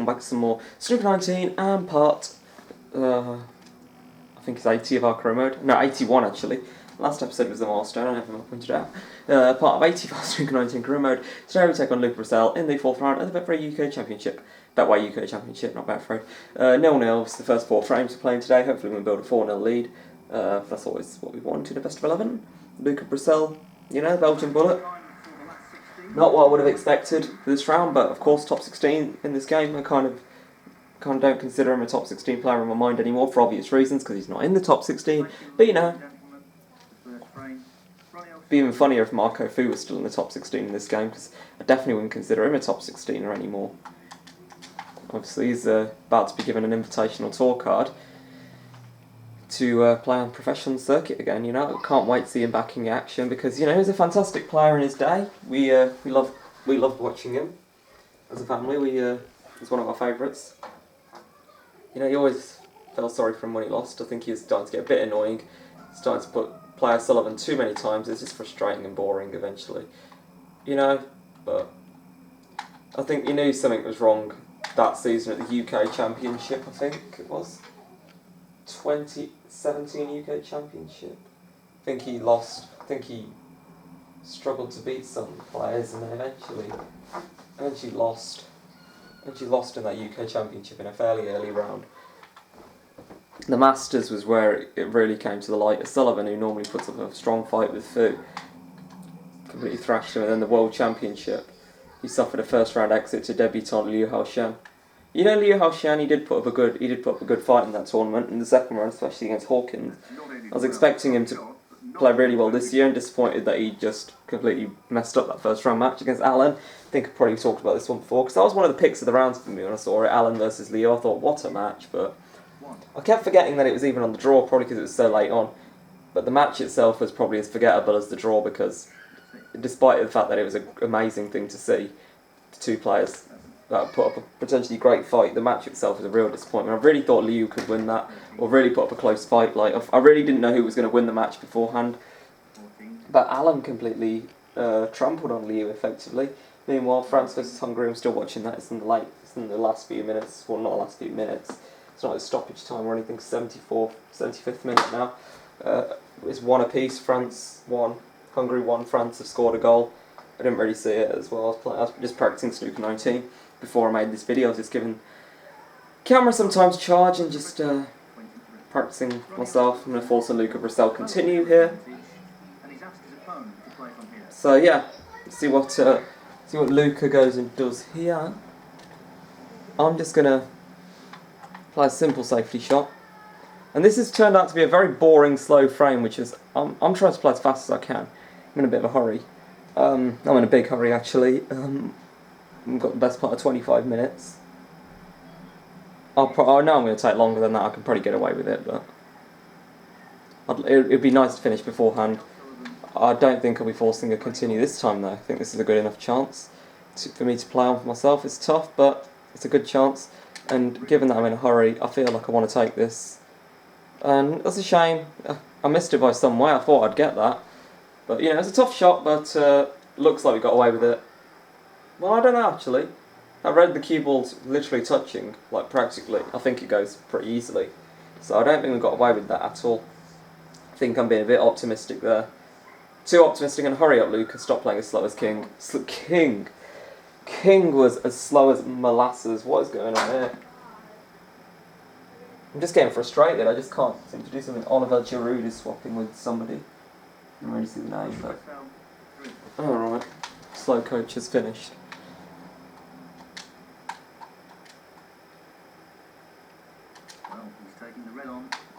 welcome back to some more Snooker 19 and part, I think it's 80 of our career mode. No, 81 actually. Last episode was the milestone, I never pointed out. Part of 80 of our Snooker 19 career mode. Today we take on Luca Brecel in the 4th round of the Betfred UK Championship. Betway UK Championship, not Betfred. 0-0 is the first 4 frames we're playing today. Hopefully we can build a 4-0 lead. That's always what we want in a best of 11. Luca Brecel, you know, Belgian bullet. Not what I would have expected for this round, but of course top 16 in this game. I kind of don't consider him a top 16 player in my mind anymore for obvious reasons, because he's not in the top 16. But you know, it'd be even funnier if Marco Fu was still in the top 16 in this game, because I definitely wouldn't consider him a top 16er anymore. Obviously he's about to be given an invitational tour card to play on professional circuit again. You know, I can't wait to see him back in action, because you know, he was a fantastic player in his day. We loved watching him as a family. He's one of our favourites. You know, you always felt sorry for him when he lost. I think he was starting to get a bit annoying. Starting to play O'Sullivan too many times. It's just frustrating and boring eventually. You know, but I think he knew something was wrong that season at the UK Championship. I think it was 2017 UK Championship. I think he lost. I think he struggled to beat some players, and then eventually lost. And she lost in that UK Championship in a fairly early round. The Masters was where it really came to the light. O'Sullivan, who normally puts up a strong fight with Fu, completely thrashed him. And then the World Championship, he suffered a first round exit to debutant Liu Haoshan. You know, Liu Haoshan, he did put up a good fight in that tournament in the second round, especially against Hawkins. I was expecting him to play really well this year, and disappointed that he just completely messed up that first round match against Alan. I think I probably talked about this one before, because that was one of the picks of the rounds for me when I saw it, Alan versus Leo. I thought, what a match, but I kept forgetting that it was even on the draw, probably because it was so late on. But the match itself was probably as forgettable as the draw, because despite the fact that it was an amazing thing to see, the two players that put up a potentially great fight, the match itself was a real disappointment. I really thought Liu could win that, or really put up a close fight. Like, I really didn't know who was going to win the match beforehand. But Alan completely trampled on Liu effectively. Meanwhile, France versus Hungary, I'm still watching that. It's in the last few minutes. Well, not the last few minutes. It's not a stoppage time or anything. 75th minute now. It's 1 apiece. France won. Hungary won. France have scored a goal. I didn't really see it as well. I was just practicing Snooker 19 before I made this video. I was just giving camera some time to charge and just practicing myself. I'm going to force a Luca Brecel continue here. So yeah, see what Luca goes and does here. I'm just going to play a simple safety shot. And this has turned out to be a very boring, slow frame, which is, I'm trying to play as fast as I can. I'm in a bit of a hurry. I'm in a big hurry actually. I've got the best part of 25 minutes. I know I'm going to take longer than that. I can probably get away with it, but it'd be nice to finish beforehand. I don't think I'll be forcing a continue this time though. I think this is a good enough chance for me to play on for myself. It's tough, but it's a good chance. And given that I'm in a hurry, I feel like I want to take this. And that's a shame. I missed it by some way. I thought I'd get that. But, you know, it's a tough shot, but looks like we got away with it. Well, I don't know, actually. I read the cue ball's literally touching, like, practically. I think it goes pretty easily. So I don't think we got away with that at all. I think I'm being a bit optimistic there. Too optimistic, and hurry up, Luca. Stop playing as slow as King. King was as slow as molasses. What is going on here? I'm just getting frustrated. I just can't seem to do something. Oliver Giroud is swapping with somebody. I don't really see the name, but alright. Slow coach has finished.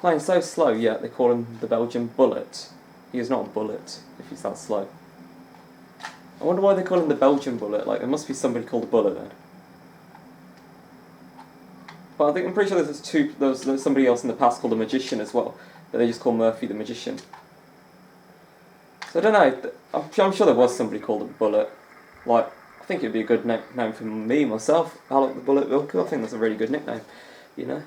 Playing so slow, yet they call him the Belgian bullet. He is not a bullet if he's that slow. I wonder why they call him the Belgian bullet. Like, there must be somebody called the bullet then. But I think I'm pretty sure there was somebody else in the past called the magician as well, but they just call Murphy the magician. So I don't know. I'm sure there was somebody called the bullet. Like, I think it'd be a good name for me myself. Alec the Bullet Wilco. I think that's a really good nickname. You know.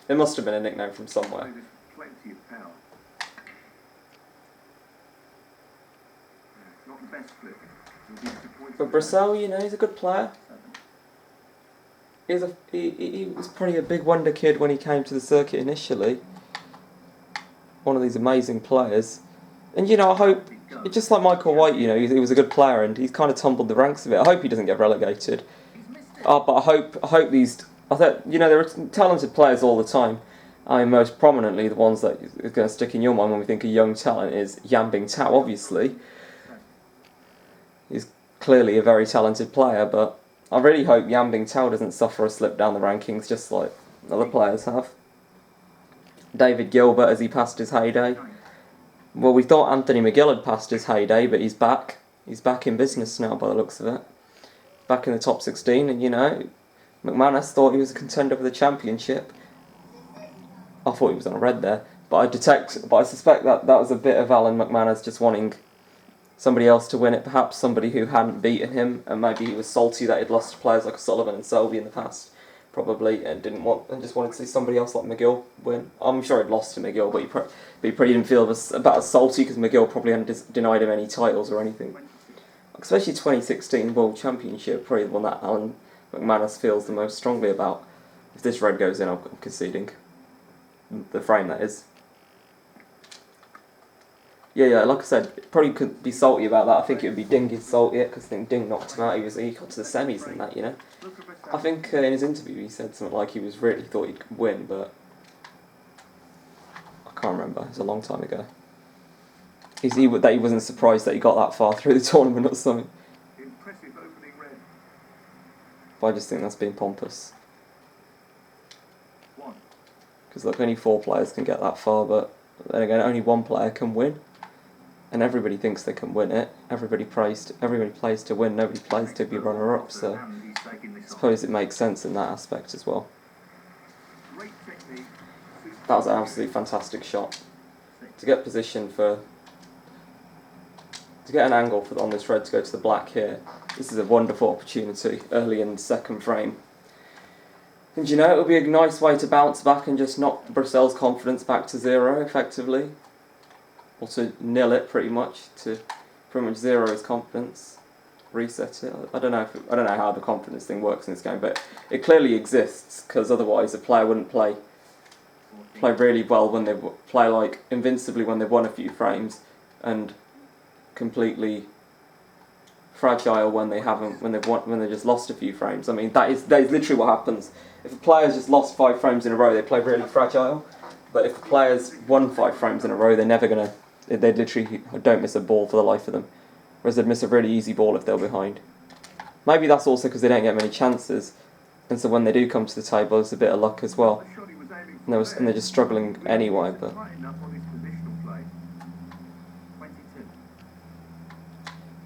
It must have been a nickname from somewhere. But Brecel, you know, he's a good player. he was probably a big wonder kid when he came to the circuit initially. One of these amazing players. And, I hope, just like Michael White, he was a good player and he's kind of tumbled the ranks a bit. I hope he doesn't get relegated. But I hope these, there are talented players all the time. Most prominently, the ones that are going to stick in your mind when we think of young talent is Yan Bingtao, obviously. He's clearly a very talented player, but I really hope Yan Bingtao doesn't suffer a slip down the rankings just like other players have. David Gilbert, as he passed his heyday. Well, we thought Anthony McGill had passed his heyday, but he's back. He's back in business now by the looks of it. Back in the top 16, and McManus thought he was a contender for the championship. I thought he was on a red there, but I suspect that was a bit of Alan McManus just wanting somebody else to win it, perhaps somebody who hadn't beaten him, and maybe he was salty that he'd lost to players like O'Sullivan and Selby in the past, probably, and just wanted to see somebody else like McGill win. I'm sure he'd lost to McGill, but he probably didn't feel about as salty because McGill probably hadn't denied him any titles or anything. Especially 2016 World Championship, probably the one that Alan McManus feels the most strongly about. If this red goes in, I'm conceding. The frame, that is. Yeah, like I said, probably could be salty about that. I think it would be Ding he'd salty it, because I think Ding knocked him out. He got to the semis and that, I think in his interview he said something like he really thought he'd win, but I can't remember. It was a long time ago. That he wasn't surprised that he got that far through the tournament or something. But I just think that's being pompous. Because look, only 4 players can get that far, but then again, only 1 player can win. And everybody thinks they can win it. Everybody plays to win, nobody plays to be runner-up, so I suppose it makes sense in that aspect as well. That was an absolutely fantastic shot. To get position to get an angle on this red to go to the black here, this is a wonderful opportunity early in the second frame. And it'll be a nice way to bounce back and just knock Brecel's confidence back to 0, effectively. Or to nil it, pretty much zero his confidence. Reset it. I don't know how the confidence thing works in this game, but it clearly exists, because otherwise a player wouldn't play really well when they play like invincibly when they've won a few frames, and completely fragile when they've just lost a few frames. I mean, that is literally what happens. If a player's just lost 5 frames in a row, they play really fragile. But if the players won 5 frames in a row, they literally don't miss a ball for the life of them. Whereas they'd miss a really easy ball if they were behind. Maybe that's also because they don't get many chances, and so when they do come to the table, it's a bit of luck as well. And they're just struggling anyway. But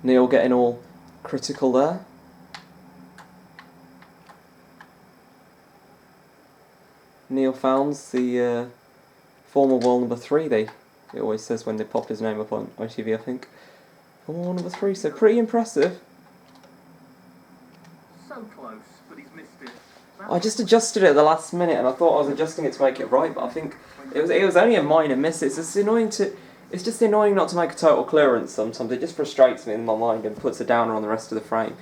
Neil getting all critical there. Neil Founds, the former world number 3, it always says when they pop his name up on ITV, I think. Former world number 3, so pretty impressive. So close, but he's missed it. I just adjusted it at the last minute, and I thought I was adjusting it to make it right, but I think it was only a minor miss. It's just annoying not to make a total clearance sometimes. It just frustrates me in my mind and puts a downer on the rest of the frame.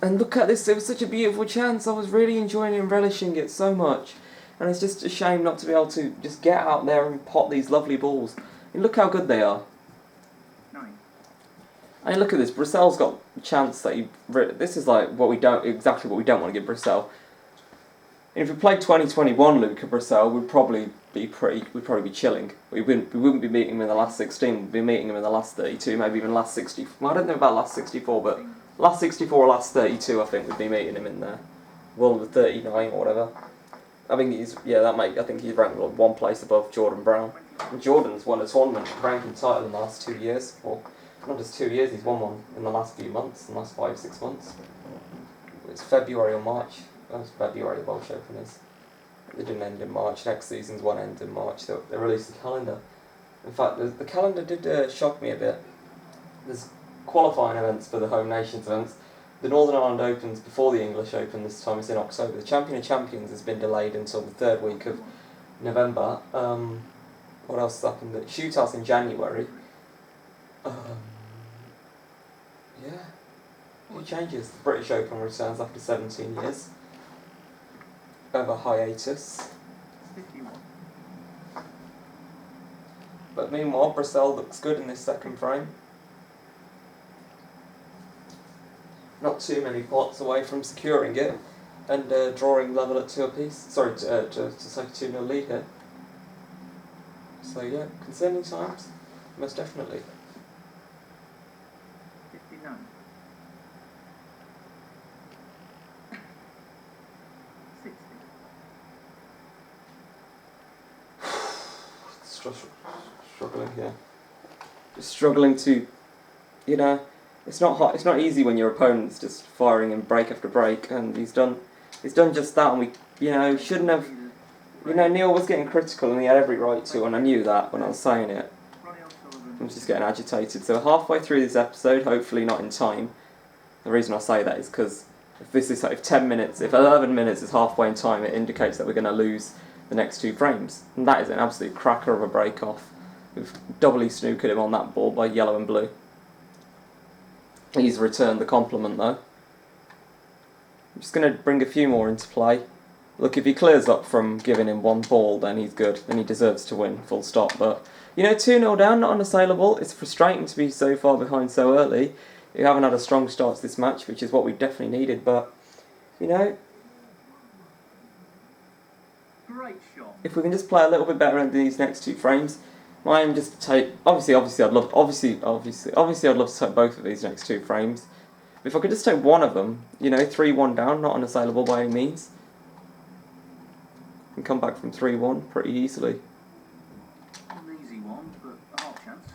And look at this, it was such a beautiful chance. I was really enjoying and relishing it so much. And it's just a shame not to be able to just get out there and pot these lovely balls. And look how good they are. And look at this, Brecel's got a chance that this is like exactly what we don't want to give Brecel. And if we played 2021 Luca Brecel, we'd probably be chilling. We wouldn't be meeting him in the last 16, we'd be meeting him in the last 32, maybe even last 60. Well, I don't know about last 64, but last 64 or last 32, I think we'd be meeting him in there. World of 39 or whatever. I think he's ranked 1 place above Jordan Brown. And Jordan's won a tournament ranking title in the last 2 years. Well, not just 2 years, he's won one in the last few months, in the last 5-6 months. It's February or March. That was February the Welsh Open is. They didn't end in March. Next season's one end in March. They released the calendar. In fact, the calendar did shock me a bit. There's qualifying events for the Home Nations events. The Northern Ireland Open's before the English Open, this time it's in October. The Champion of Champions has been delayed until the 3rd week of November. What else has happened? The shootouts in January. Yeah. It changes. The British Open returns after 17 years. of a hiatus. 51. But meanwhile, Brecel looks good in this second frame. Not too many pots away from securing it and drawing level at 2 apiece. Sorry, to take a 2-0 lead here. So yeah, concerning times, most definitely. 59. 60. Struggling here. Just struggling to, you know, it's not hot. It's not easy when your opponent's just firing in break after break, and he's done just that, and we, you know, shouldn't have. You know, Neil was getting critical, and he had every right to, and I knew that when I was saying it. Ronnie O'Sullivan. I was just getting agitated. So halfway through this episode, hopefully not in time. The reason I say that is because if 10 minutes, if 11 minutes is halfway in time, it indicates that we're going to lose the next 2 frames. And that is an absolute cracker of a break-off. We've doubly snookered him on that ball by yellow and blue. He's returned the compliment though. I'm just going to bring a few more into play. Look, if he clears up from giving him 1 ball, then he's good. Then he deserves to win, full stop. But, you know, 2-0 down, not unassailable. It's frustrating to be so far behind so early. We haven't had a strong start to this match, which is what we definitely needed. But, you know, Great shot. if we can just play a little bit better in these next 2 frames, I am just to take. Obviously, I'd love to take both of these next 2 frames. If I could just take one of them, you know, 3-1 down, not unassailable by any means. And come back from 3-1 pretty easily. An easy one, but a half chance.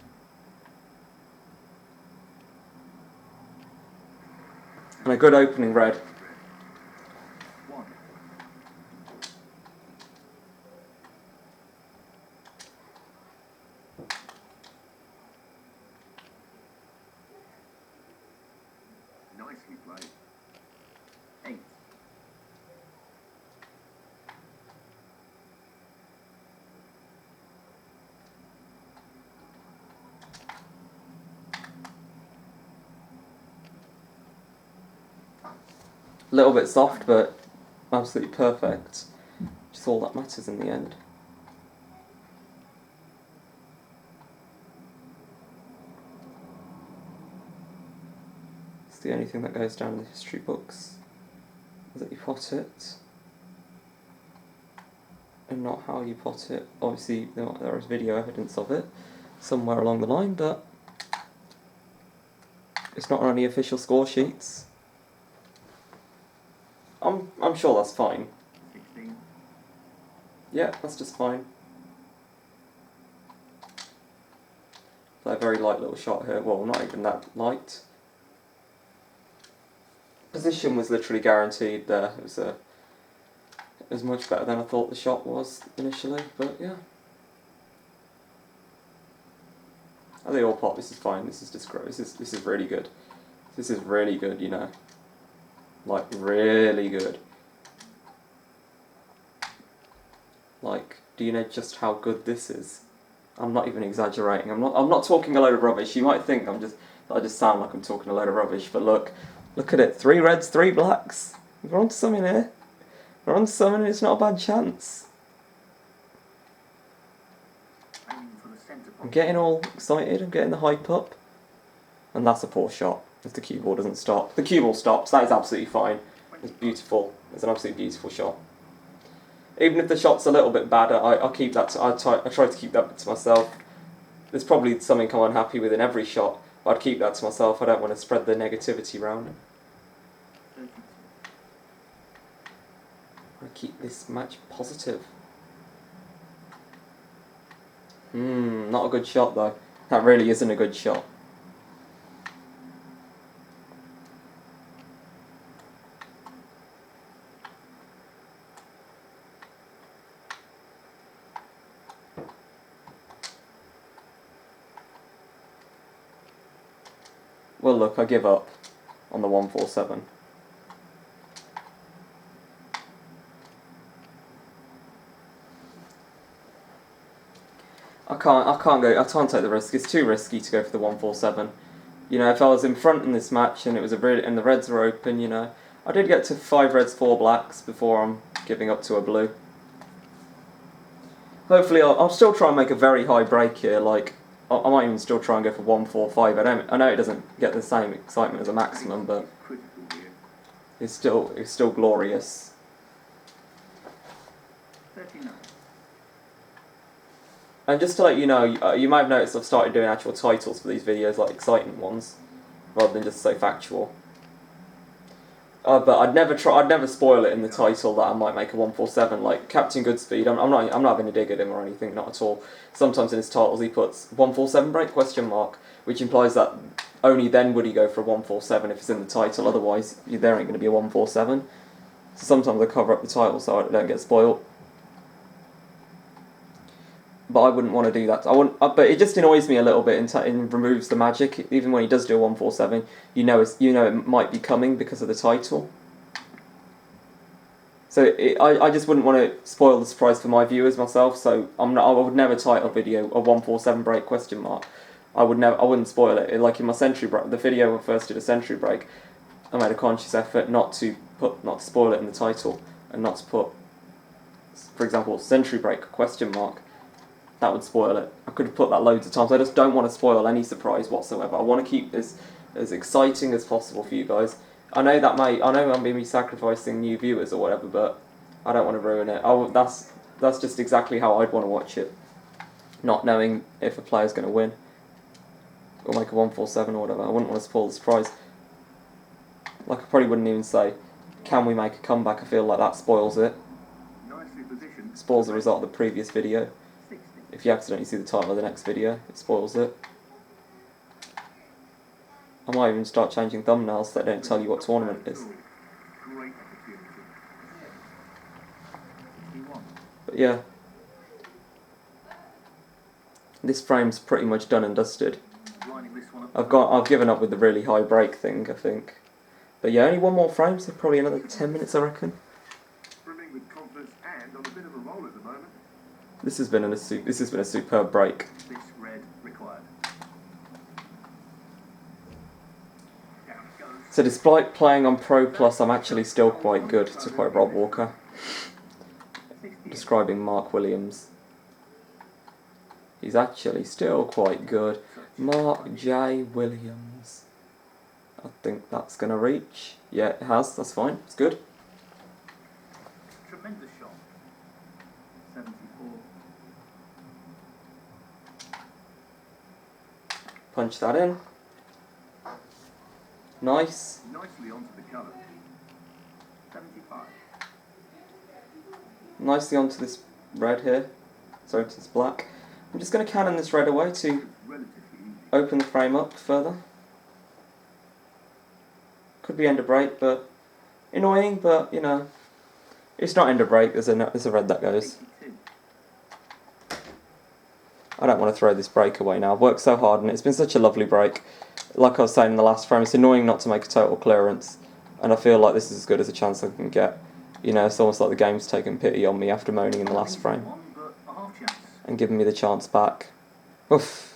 And a good opening red. 1. Nicely played. 8. A little bit soft, but absolutely perfect. Just all that matters in the end. It's the only thing that goes down in the history books, is that you pot it, and not how you pot it. Obviously, there is video evidence of it somewhere along the line, but it's not on any official score sheets. I'm sure that's fine. 16. Yeah, that's just fine. Play a very light little shot here. Well, not even that light. Position was literally guaranteed there. It was much better than I thought the shot was initially, but yeah. I think all pot. This is fine. This is just great. This is really good. This is really good, you know. Like, really good. Like, do you know just how good this is? I'm not even exaggerating. I'm not talking a load of rubbish. You might think I just sound like I'm talking a load of rubbish, but look at it. 3 reds, 3 blacks. We're on to something here. We're on to something. It's not a bad chance. Aiming for the centre I'm post. getting all excited. I'm getting the hype up, and that's a poor shot. If the cue ball doesn't stop, the cue ball stops. That is absolutely fine. It's beautiful. It's an absolutely beautiful shot. Even if the shot's a little bit bad, I'll keep that. I try to keep that to myself. There's probably something I'm unhappy with in every shot, but I'd keep that to myself. I don't want to spread the negativity around. 32. I keep this match positive. Not a good shot though. That really isn't a good shot. Well, look, I give up on the 147. I can't take the risk. It's too risky to go for the 147. You know, if I was in front in this match and and the reds were open, you know, I did get to 5 reds, 4 blacks before I'm giving up to a blue. Hopefully I'll still try and make a very high break here, like, I might even still try and go for 1-4-5. I know it doesn't get the same excitement as a maximum, but it's still glorious. 39. And just to let you know, you might have noticed I've started doing actual titles for these videos, like exciting ones, rather than just so factual. But I'd never spoil it in the title that I might make a 1-4-7. Like Captain Goodspeed, I'm not having a dig at him or anything, not at all. Sometimes in his titles he puts 1-4-7 break ? Which implies that only then would he go for a 1-4-7 if it's in the title. Otherwise, there ain't going to be a 1-4-7. So sometimes I cover up the title so I don't get spoiled. But I wouldn't want to do that. But it just annoys me a little bit and removes the magic. Even when he does do a 1-4-7, you know it might be coming because of the title. So I just wouldn't want to spoil the surprise for my viewers myself. So I would never title a video a 1-4-7 break ? I wouldn't spoil it. Like in my century break, the video I first did a century break, I made a conscious effort not to spoil it in the title and not to put, for example, century break ? That would spoil it. I could have put that loads of times. I just don't want to spoil any surprise whatsoever. I want to keep this as exciting as possible for you guys. I know I'm going to be sacrificing new viewers or whatever, but I don't want to ruin it. That's just exactly how I'd want to watch it. Not knowing if a player's going to win or make a 1-4-7 or whatever. I wouldn't want to spoil the surprise. Like I probably wouldn't even say, can we make a comeback? I feel like that spoils it. Spoils the result of the previous video. If you accidentally see the title of the next video, it spoils it. I might even start changing thumbnails so they don't tell you what tournament it is. But yeah. This frame's pretty much done and dusted. I've given up with the really high break thing, I think. But yeah, only one more frame, so probably another 10 minutes, I reckon. This has been a superb break. So despite playing on Pro Plus, I'm actually still quite good, to quote Rob Walker, describing Mark Williams. He's actually still quite good. Mark J. Williams. I think that's going to reach. Yeah, it has. That's fine. It's good. Tremendous shot. 74. Punch that in. Nice. Nicely onto the colour. 75. Nicely onto this red here. Sorry, to this black. I'm just going to cannon this red away to open the frame up further. Could be end of break, but annoying, but you know, it's not end of break, there's a red that goes. I don't want to throw this break away now. I've worked so hard and it's been such a lovely break. Like I was saying in the last frame, it's annoying not to make a total clearance, and I feel like this is as good as a chance I can get. You know, it's almost like the game's taken pity on me after moaning in the last frame and giving me the chance back. Oof.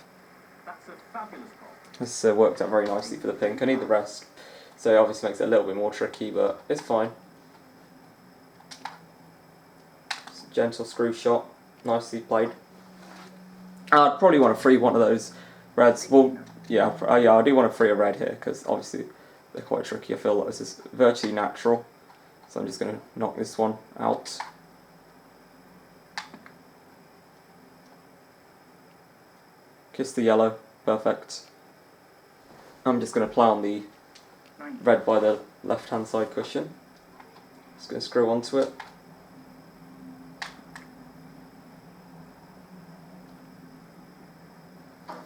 This worked out very nicely for the pink. I need the rest, so it obviously makes it a little bit more tricky, but it's fine. It's a gentle screw shot, nicely played. I'd probably want to free one of those reds. Well, yeah, I do want to free a red here, because obviously they're quite tricky. I feel like this is virtually natural, so I'm just going to knock this one out. Kiss the yellow, perfect. I'm just going to play on the red by the left hand side cushion. Just going to screw onto it. This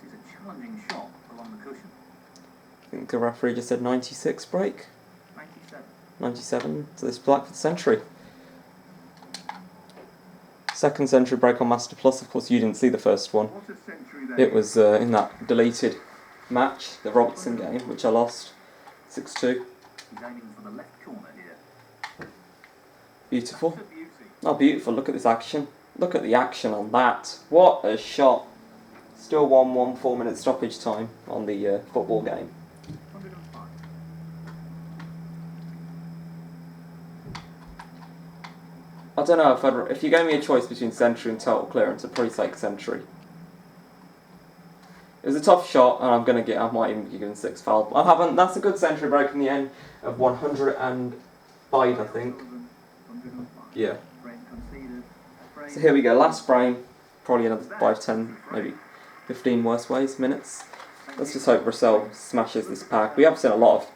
is a challenging shot along the cushion. I think the referee just said 96 break. 97. 97, so this black for the century. Second century break on Master Plus, of course you didn't see the first one. It was in that deleted match, the Robertson game, which I lost 6-2. He's aiming for the left corner here. Beautiful. Oh, beautiful, look at this action. Look at the action on that. What a shot. Still 1-1, 4-minute stoppage time on the football game. 105. I don't know, if you gave me a choice between century and total clearance, I'd probably take century. It was a tough shot, and I might even be given 6 foul. That's a good century break in the end of 105, I think. Yeah. So here we go, last frame, probably another 5, 10, maybe 15 worst ways, minutes. Let's just hope Brecel smashes this pack. We have seen a lot of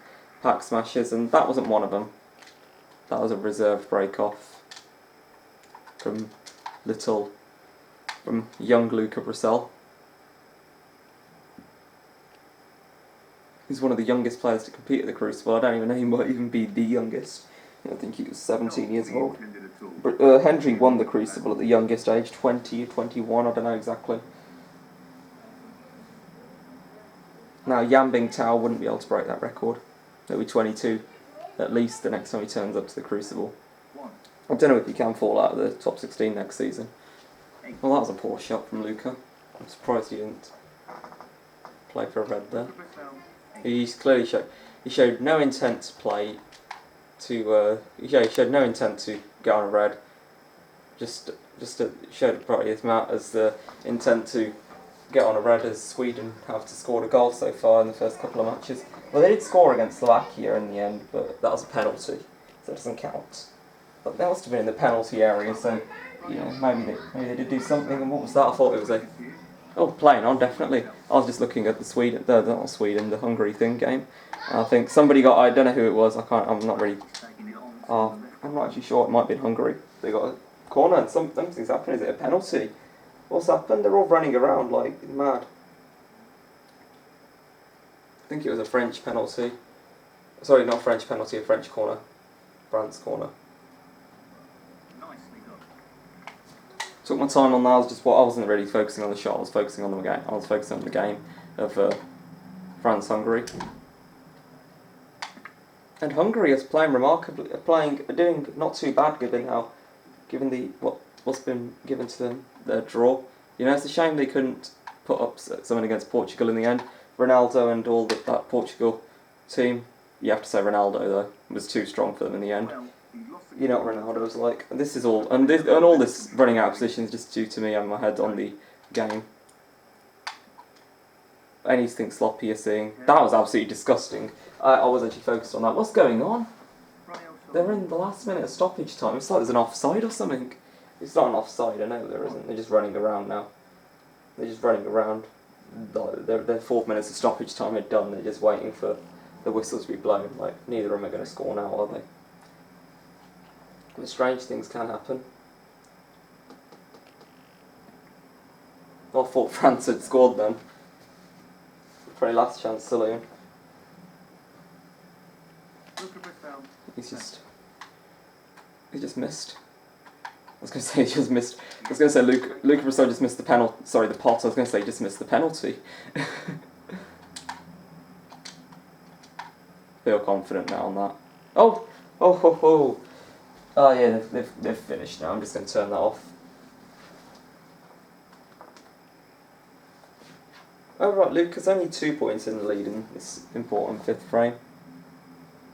pack smashes, and that wasn't one of them. That was a reserved break-off from young Luca Brecel. He's one of the youngest players to compete at the Crucible. I don't even know, he might even be the youngest. I think he was 17 years old. But Hendry won the Crucible at the youngest age, 20 or 21, I don't know exactly. Now, Yambing Tao wouldn't be able to break that record. He'll be 22 at least the next time he turns up to the Crucible. I don't know if he can fall out of the top 16 next season. Well, that was a poor shot from Luca. I'm surprised he didn't play for a red there. He clearly showed no intent to play. He showed no intent to go on a red. Just showed probably as the intent to get on a red as Sweden have to score a goal so far in the first couple of matches. Well, they did score against Slovakia in the end, but that was a penalty, so it doesn't count. But they must have been in the penalty area, so maybe they did do something. And what was that? I thought it was playing on, definitely. I was just looking at the Hungary thing game. And I think somebody got, I don't know who it was, I'm not actually sure, it might be in Hungary. They got a corner and something's happened. Is it a penalty? What's happened? They're all running around like mad. I think it was a French penalty. Sorry, not French penalty, a French corner. France corner. Took my time on that. I wasn't really focusing on the shot. I was focusing on the game. I was focusing on the game of France-Hungary. And Hungary is playing remarkably, doing not too bad given what's been given to them, their draw. It's a shame they couldn't put up something against Portugal in the end. Ronaldo and all that Portugal team. You have to say Ronaldo though was too strong for them in the end. You know what Ronaldo was like. And this is all, and all this running out of positions just due to me having my head on the game. Anything sloppy you're seeing. That was absolutely disgusting. I was actually focused on that. What's going on? They're in the last minute of stoppage time. It's like there's an offside or something. It's not an offside, I know there isn't. They're just running around now. They're just running around. Their 4 minutes of stoppage time are done. They're just waiting for the whistles to be blown. Like, neither of them are going to score now, are they? But strange things can happen. I thought France had scored then. Probably last chance saloon. He just missed. I was going to say he just missed. I was going to say Luca Brecel just missed the penalty. Sorry, the pot. I was going to say he just missed the penalty. Feel confident now on that. Oh yeah, they've finished now. I'm just going to turn that off. Oh right, Luca's only 2 points in the lead in this important 5th frame.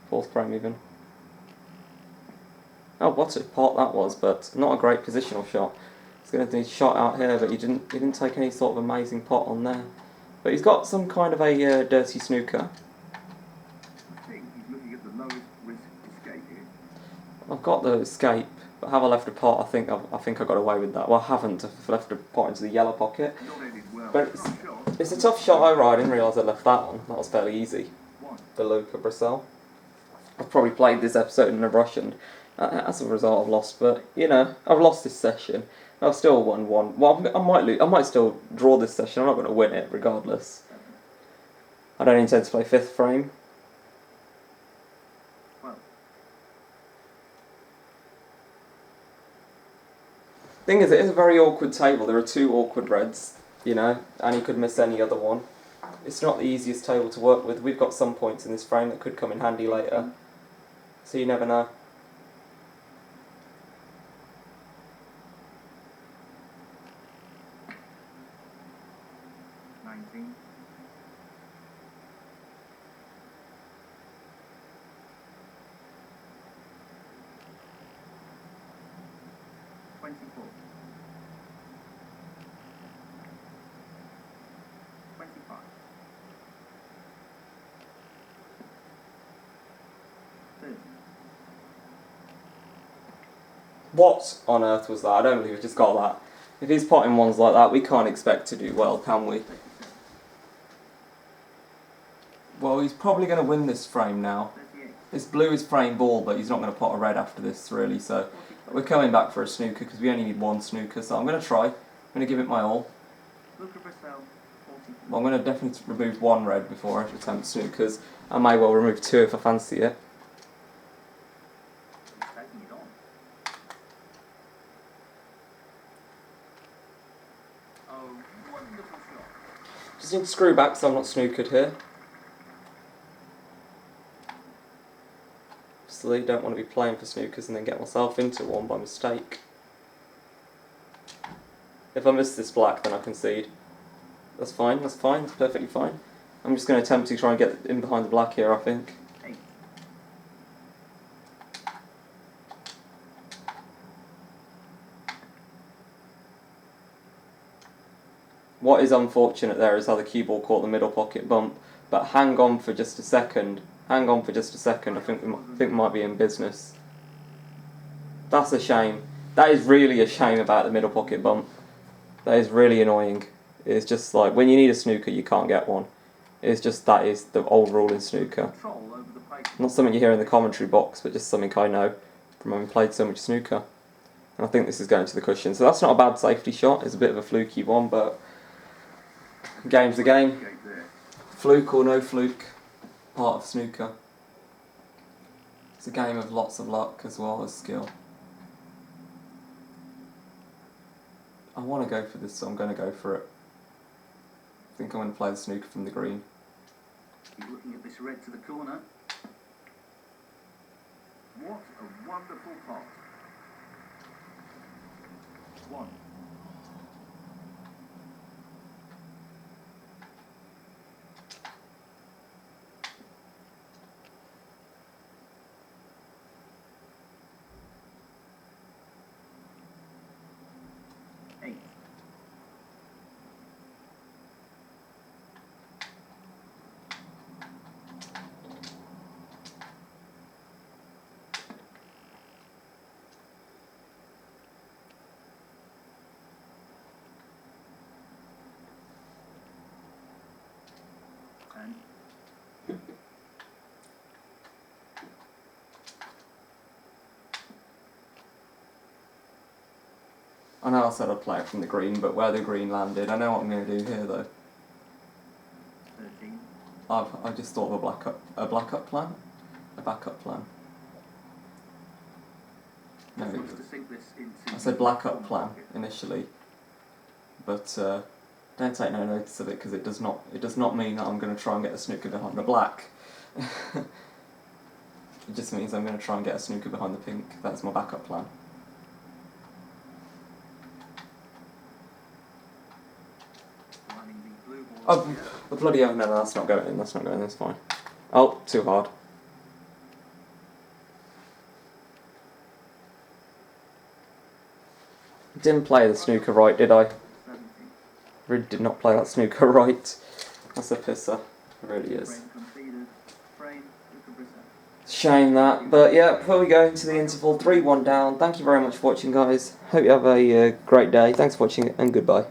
4th frame even. Oh, what a pot that was, but not a great positional shot. He's going to do a shot out here, but he didn't take any sort of amazing pot on there. But he's got some kind of a dirty snooker. I think he's looking at the lowest risk escape here. I've got the escape, but have I left a pot? I think I got away with that. Well, I haven't. I've left a pot into the yellow pocket. But it's a tough shot over. I didn't realise I left that one. That was fairly easy. The Luca Brecel. I've probably played this episode in a rush, and as a result I've lost. But I've lost this session. I've still won one. Well, I might still draw this session. I'm not going to win it regardless. I don't intend to play 5th frame. Thing is, it is a very awkward table. There are 2 awkward reds, and he could miss any other one. It's not the easiest table to work with. We've got some points in this frame that could come in handy later, so you never know. 24. 25. 30. What on earth was that? I don't believe I just got that. If he's potting ones like that, we can't expect to do well, can we? Well, he's probably going to win this frame now. 38. This blue is frame ball, but he's not going to pot a red after this, really, so we're coming back for a snooker because we only need one snooker, so I'm going to try. I'm going to give it my all. Luca Brecel, 40. Well, I'm going to definitely remove one red before I attempt snookers. I may well remove two if I fancy it. He's taking it on. Oh, wonderful shot. Just need to screw back so I'm not snookered here. Obviously, don't want to be playing for snookers and then get myself into one by mistake. If I miss this black, then I concede. That's fine, that's perfectly fine. I'm just going to attempt to try and get in behind the black here, I think. 8. What is unfortunate there is how the cue ball caught the middle pocket bump, but hang on for just a second. Hang on for just a second, I think we might be in business. That's a shame. That is really a shame about the middle pocket bump. That is really annoying. It's just like, when you need a snooker, you can't get one. It's just, that is the old rule in snooker. Control over the plate. Not something you hear in the commentary box, but just something I know from having played so much snooker. And I think this is going to the cushion. So that's not a bad safety shot. It's a bit of a fluky one, but game's the game. Fluke or no fluke, part of snooker. It's a game of lots of luck as well as skill. I want to go for this, so I'm going to go for it. I think I'm going to play the snooker from the green. He's looking at this red to the corner. What a wonderful pot. 1. 8. 10. I know I said I'd play it from the green, but where the green landed, I know what I'm going to do here though. 13. I just thought of a backup plan. No, Just wants to sink this into I said backup the plan pocket. initially, but don't take no notice of it because it does not mean that I'm going to try and get a snooker behind the black. It just means I'm going to try and get a snooker behind the pink. That's my backup plan. Lining the blue ball Oh, here. the bloody hell, no, that's not going in, that's fine. Oh, too hard. Didn't play the snooker right, did I? 17. Really did not play that snooker right. That's a pisser. It really is. Frame completed. Frame, Luca Brecel. Shame that. But yeah, before we go into the interval, 3-1 down. Thank you very much for watching, guys. Hope you have a great day. Thanks for watching and goodbye.